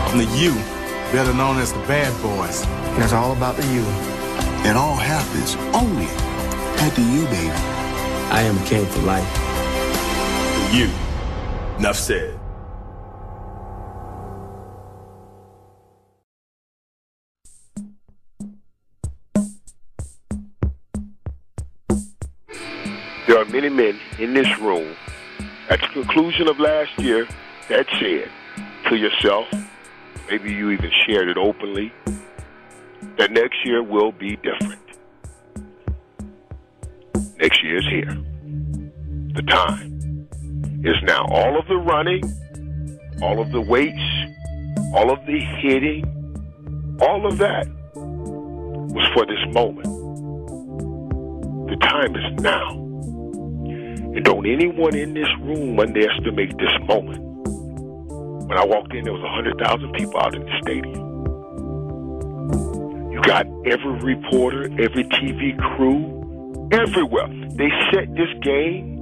I'm the U, better known as the Bad Boys. And it's all about the U. It all happens only at the U, baby. I am king for life. The U. Enough said. There are many men in this room at the conclusion of last year that said to yourself, maybe you even shared it openly, that next year will be different. Next year is here. The time is now. All of the running, all of the weights, all of the hitting, all of that was for this moment. The time is now. And don't anyone in this room underestimate this moment. When I walked in, there was 100,000 people out in the stadium. You got every reporter, every TV crew, everywhere. They set this game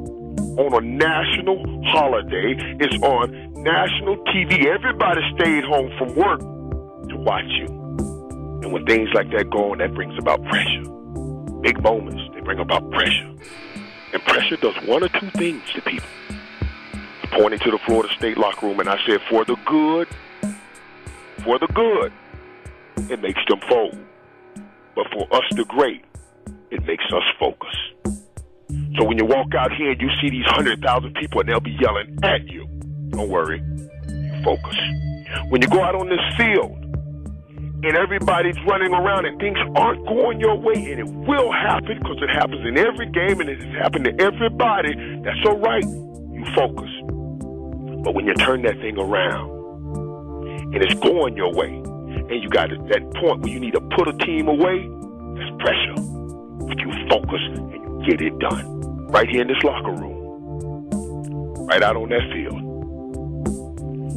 on a national holiday. It's on national TV. Everybody stayed home from work to watch you. And when things like that go on, that brings about pressure. Big moments, they bring about pressure. And pressure does one or two things to people. I pointed to the Florida State locker room and I said, for the good, it makes them fold. But for us, the great, it makes us focus. So when you walk out here and you see these 100,000 people and they'll be yelling at you, don't worry, you focus. When you go out on this field and everybody's running around and things aren't going your way, and it will happen because it happens in every game and it has happened to everybody, that's all right, you focus. But when you turn that thing around and it's going your way and you got that point where you need to put a team away, that's pressure. But you focus and you get it done. Right here in this locker room, right out on that field.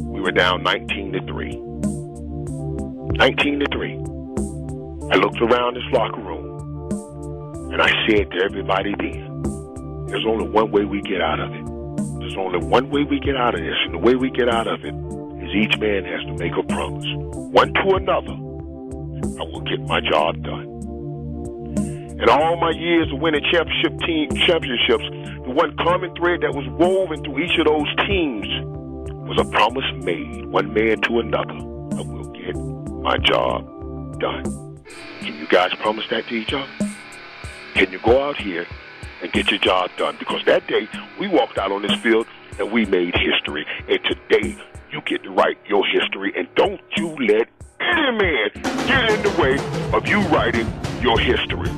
We were down 19-3. 19-3. I looked around this locker room and I said to everybody then, there's only one way we get out of it. There's only one way we get out of this, and the way we get out of it is each man has to make a promise. One to another, I will get my job done. And all my years of winning championships, the one common thread that was woven through each of those teams was a promise made, one man to another. I will get my job done. Can you guys promise that to each other? Can you go out here and get your job done? Because that day, we walked out on this field and we made history. And today, you get to write your history. And don't you let any man get in the way of you writing your history.